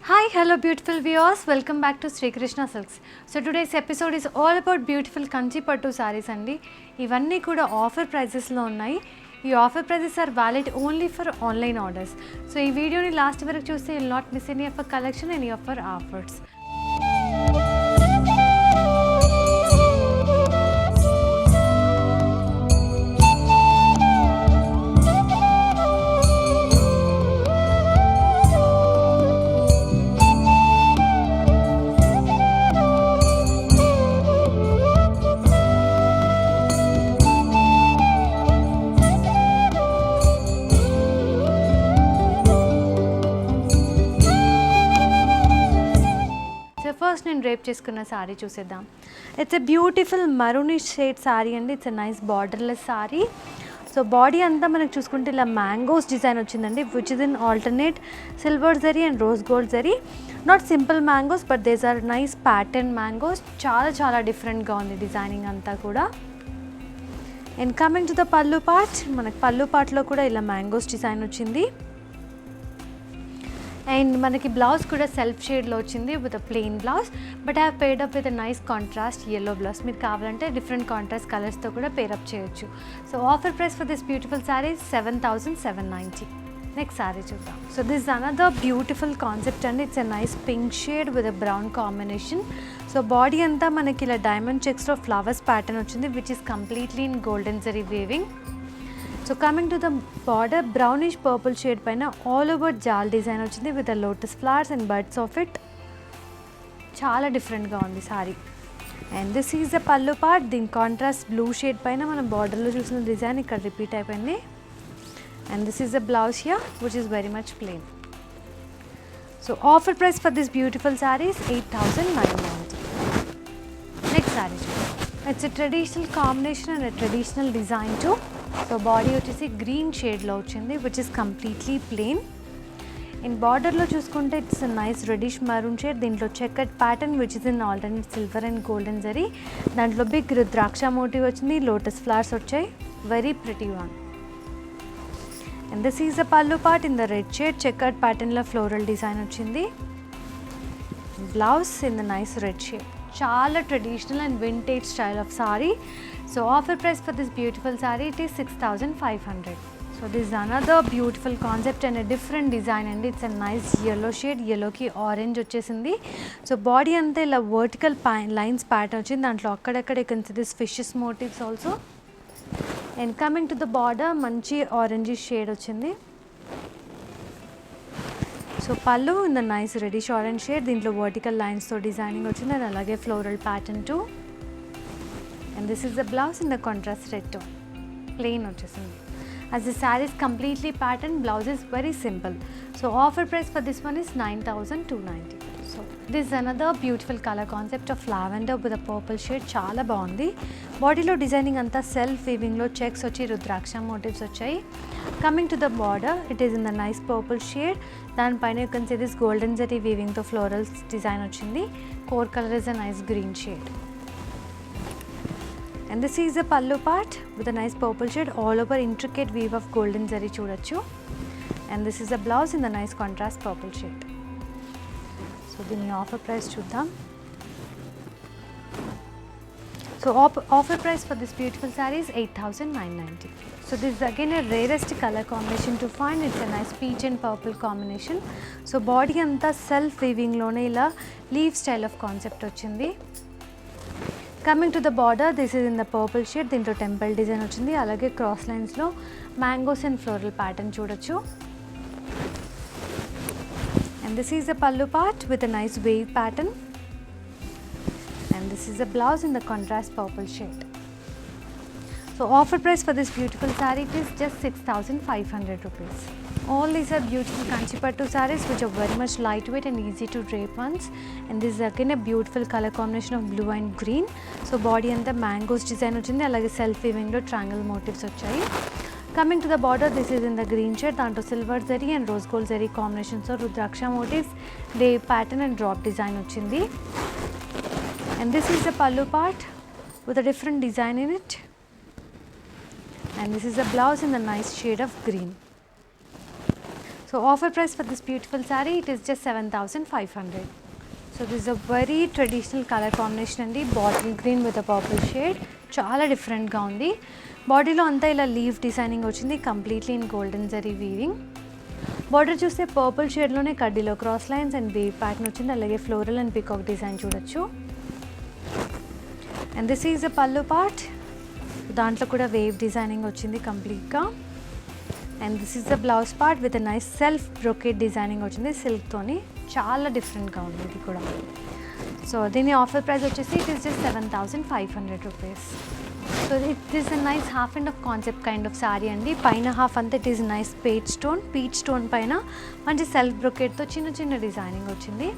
Hi, hello beautiful viewers, welcome back to Sri Krishna Silks. So today's episode is all about beautiful Kanchi Pattu sarees andi. Ivanni kuda offer prices lo unnai. Ee offer prices are valid only for online orders. So ee video ni last varaku chuste you will not miss any of our collection, any of our offers. First నేను drape చేసుకున్న సారీ చూసేద్దాం. It's a beautiful maroonish shade sari అండి. It's a nice borderless sari. So body అంతా మనకు చూసుకుంటే ఇలా mangoes design వచ్చిందండి, which is in alternate silver zari and rose gold zari. Not simple mangoes but these are nice pattern mangoes. చాలా డిఫరెంట్గా ఉంది డిజైనింగ్ అంతా కూడా. And coming to the pallu part, మనకి పళ్ళు పార్ట్లో కూడా ఇలా మ్యాంగోస్ డిజైన్ వచ్చింది. అండ్ మనకి బ్లౌజ్ కూడా సెల్ఫ్ షేడ్లో వచ్చింది with a plain blouse, but have paired up with a nice contrast yellow blouse. మీరు కావాలంటే డిఫరెంట్ కాంట్రాస్ట్ కలర్స్తో కూడా పేరప్ చేయొచ్చు. So offer price for this beautiful sari 7,790. Next sari చూద్దాం. So this another beautiful concept అండి. It's a nice pink shade with a brown combination. So body అంతా మనకి ఇలా డైమండ్ చెక్స్లో ఫ్లవర్స్ ప్యాటర్న్ వచ్చింది, which is completely in golden zari weaving. So coming to the border, brownish purple shade పైన all over జాల్ design వచ్చింది with the lotus flowers and birds of it. చాలా డిఫరెంట్గా ఉంది sorry. And this is the pallu part. దీని contrast blue shade పైన మనం బార్డర్లో చూసిన డిజైన్ ఇక్కడ రిపీట్ అయిపోయింది. And this is the blouse here which is very much plain. So offer price for this beautiful saris 8,990. Next sorry, it's a traditional combination and a traditional design too. So body వచ్చేసి green షేడ్లో వచ్చింది, which is completely plain. In బార్డర్లో చూసుకుంటే it's nice reddish maroon shade. దీంట్లో checked pattern which is in alternate silver and golden zari. దాంట్లో big rudraksha motif వచ్చింది, lotus flowers వచ్చాయి, very pretty one. And this is the pallu part in the red shade. Checked ప్యాటర్న్లో floral design వచ్చింది. Blouse in the nice red shade. చాలా traditional and vintage style of sari. So offer price for this beautiful sari it is 6,500. So this another beautiful concept and different design అండి. It's a nice yellow shade, ఎల్లోకి orange వచ్చేసింది. So body అంతా ఇలా vertical lines pattern వచ్చింది, దాంట్లో అక్కడక్కడ you can see this fishes motifs also. And coming to the border, మంచి orange shade వచ్చింది. So pallu in the nice reddish orange shade. దీంట్లో వర్టికల్ లైన్స్తో డిజైనింగ్ వచ్చింది అండ్ అలాగే floral pattern to. And this is the blouse in the contrast red tone, plain వచ్చేసింది. as the saree is completely patterned, blouse is very simple. So offer price for this one is 9,290. So this is another beautiful color concept of lavender with a purple shade. Chala baagundi. Body lo designing anta self weaving lo checks vachi rudraksha motifs vachayi. Coming to the border, it is in the nice purple shade. Then paina you can see this golden zari weaving to florals design vachindi. Core color is a nice green shade. And this is the pallu part with a nice purple shade, all over intricate weave of golden zari chudachu. And this is the blouse in the nice contrast purple shade. So the offer price chuddam. So offer price for this beautiful saree is 8,990. So this is again a rarest color combination to find. It's a nice peach and purple combination. So body anta self weaving lone ila leaf style of concept vachindi. Coming to the border, this is in the purple shade. Dintlo temple design vachindi, alage cross lines lo mangoes and floral pattern chudochu. And this is the pallu part with a nice wave pattern. And this is the blouse in the contrast purple shade. So offer price for this beautiful saree is just 6,500 rupees. All these are beautiful Kanchi Pattu sarees which are very much lightweight and easy to drape ones. And this is again a beautiful color combination of blue and green. So body and the mangoes design vachindi, alage self weaving lo triangle motifs vachayi. Coming to the border, this is in the green shade. Danto silver zari and rose gold zari combinations of rudraksha motifs, wave pattern and drop design vachindi. And this is the pallu part with a different design in it. And this is the blouse in the nice shade of green. So So offer price for this beautiful saree, it is just 7,500. So this is a very traditional color combination అండి, bottle green with purple shade, చాలా డిఫరెంట్గా ఉంది. బాడీలో అంతా ఇలా leaf designing వచ్చింది, completely in golden zari weaving. Border చూస్తే purple షేడ్లోనే కడ్డీలో cross lines and wave pattern వచ్చింది, అలాగే ఫ్లోరల్ అండ్ పీకాక్ డిజైన్ చూడొచ్చు. And this is a pallu part, దాంట్లో కూడా వేవ్ డిజైనింగ్ వచ్చింది కంప్లీట్గా. And this is the blouse part with nice self brocade designing వచ్చింది సిల్క్తోని, చాలా డిఫరెంట్గా ఉంది ఇది కూడా. సో దీని ఆఫర్ ప్రైస్ వచ్చేసి it is just 7,500 rupees. So it is a nice half and off concept kind of sari అండి. పైన హాఫ్ అంతా it is nice peach stone పైన మంచి సెల్ఫ్ బ్రొకేట్తో చిన్న చిన్న డిజైనింగ్ వచ్చింది.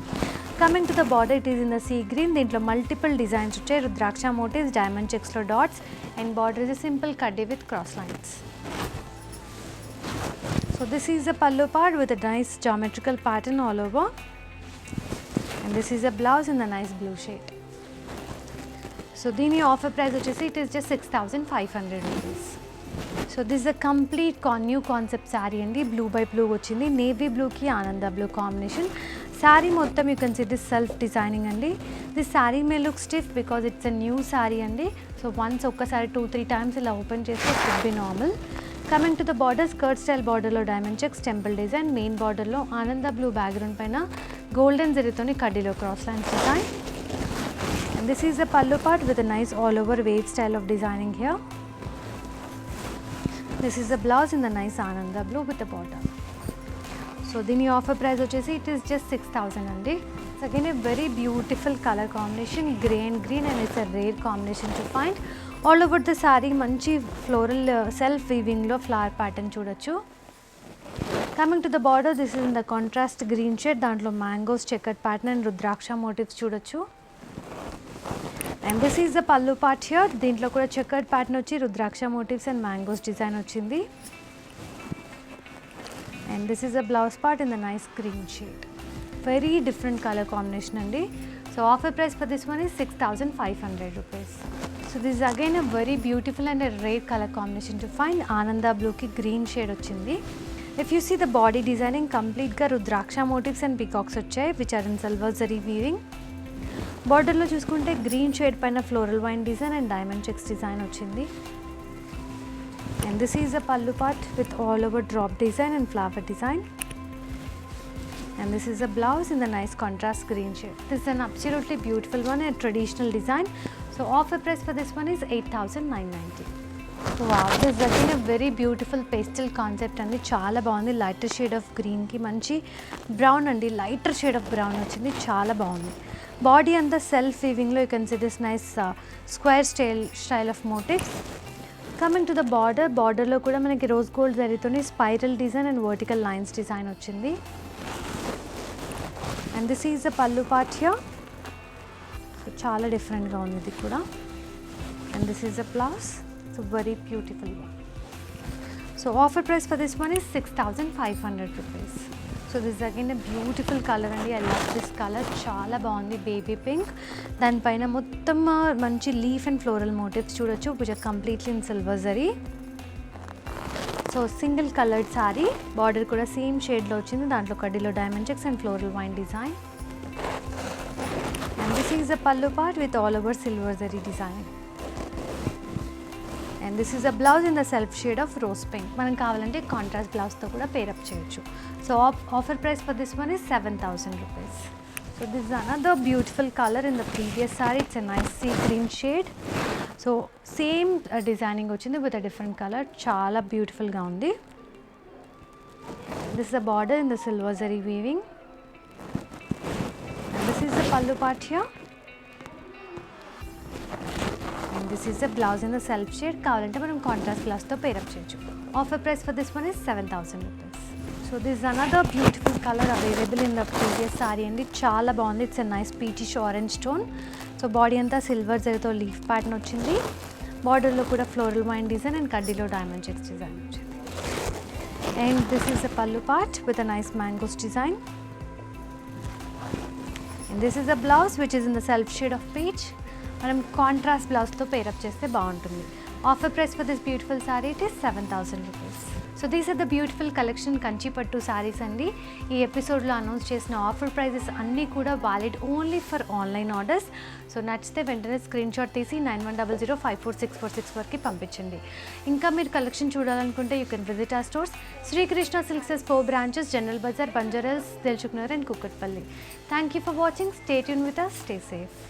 Coming to the border, it is in the sea green, దీంట్లో మల్టిపుల్ డిజైన్స్ వచ్చాయి, రుద్రాక్ష మోటివ్స్, డైమండ్ చెక్స్లో dots, and border is simple కడ్డీ with cross lines. So this is the pallu part with a nice geometrical pattern all over, and this is a blouse in the nice blue shade. So dini offer price vachesi it is just 6,500 rupees. So this is a complete new concept saree andi, blue by blue vachindi, navy blue ki ananda blue combination. Saree mottam you can see this self designing andi. This saree may look stiff because it's a new saree andi. So once okkasari 2-3 times ila open cheste it should be normal. Coming to the border, skirt style border lo diamond checks, temple design, main border lo ananda blue background paina golden zaritoni kaddilo cross lines design. And this is the pallu part with a nice all over wave style of designing here. This is the blouse in the nice ananda blue with the border. So dini offer price vachesi it is just 6,000 andi. It's again a very beautiful color combination, grey and green, and it's a rare combination to find. All over the sari మంచి floral self వీవింగ్లో flower pattern చూడొచ్చు. Coming to the border, this is in the contrast green shade, దాంట్లో mangoes checkered pattern and rudraksha motifs చూడొచ్చు. And this is the pallu part here, దీంట్లో కూడా checkered pattern వచ్చి rudraksha motifs and mangoes design వచ్చింది. And this is the blouse part in the nice green shade, very different colour combination అండి. So offer price for this one is 6,500 rupees. So this is again a very beautiful and a rare color combination to find. Ananda blue ki green shade ochindi. If you see the body designing, complete ga rudraksha motifs and peacocks వచ్చాయి, which are in silver zari weaving. Border lo చూసుకుంటే green shade పైన floral vine design and diamond checks design వచ్చింది. And this is a pallu part with all over drop design and flower design. And this is a blouse in the nice contrast green shade. This is an absolutely beautiful one, a traditional design. So offer price for this one is 8,990. Wow, this is again a very beautiful pastel concept andi, chaala baagundi. Lighter shade of green ki manchi brown andi, lighter shade of brown vachindi, chaala baagundi. Body and the self weaving lo you can see this nice square style of motifs. Coming to the border lo kuda manaki rose gold zaritoni spiral design and vertical lines design vachindi. And this is the pallu part here. చాలా డిఫరెంట్గా ఉంది ఇది కూడా. And this is a blouse, so very beautiful one. So offer price for this one is 6,500 rupees. So this again a beautiful colour అండి, I love this colour, చాలా బాగుంది, baby pink. దానిపైన మొత్తం మంచి లీఫ్ అండ్ ఫ్లోరల్ మోటివ్స్ చూడొచ్చు, which are completely in silver zari. So single coloured sari, border కూడా same షేడ్లో వచ్చింది, దాంట్లో కడ్డీలో diamond checks and floral vine design. This is a pallu part with all over silver zari design. And this is a blouse in the self shade of rose pink. మనం కావాలంటే contrast బ్లౌజ్తో కూడా pair up చేయొచ్చు. So offer price for this one is 7,000 rupees. So this is another beautiful color in the previous saree. It's a nice sea green shade. So same designing వచ్చింది with a different color. చాలా బ్యూటిఫుల్గా ఉంది. This is the border in the silver zari weaving. This is the pallu part here, and this is the blouse in the self shade. కావాలంటే మనం contrast బ్లౌజ్తో pair up చేయొచ్చు. Offer price for this one is 7,000 rupees. So this another beautiful colour available in the previous sari అండి, చాలా బాగుంది. It's a nice peachish orange tone. So body అంతా silver జరీతో leaf pattern వచ్చింది, బార్డర్లో కూడా ఫ్లోరల్ వైన్ డిజైన్ అండ్ కడ్డీలో diamond checks design వచ్చింది. And this is the pallu part with a nice mangoes design. And this is a blouse which is in the self shade of peach. మనం contrast బ్లౌజ్తో pair up చేస్తే బాగుంటుంది. Offer price for this beautiful sari it is 7,000 rupees. So these are the beautiful collection Kanchipattu saris అండి. ఈ ఎపిసోడ్లో announce చేసిన offer prizes అన్నీ కూడా valid only for online orders. So నచ్చితే వెంటనే స్క్రీన్ షాట్ తీసి 9100546464కి పంపించండి. ఇంకా మీరు కలెక్షన్ చూడాలనుకుంటే you can visit our stores Sri Krishna Silks 4 branches, General Bazar, Banjaras, Dilsukhnagar and Kukatpally. Thank you for watching. Stay tune with us. Stay safe.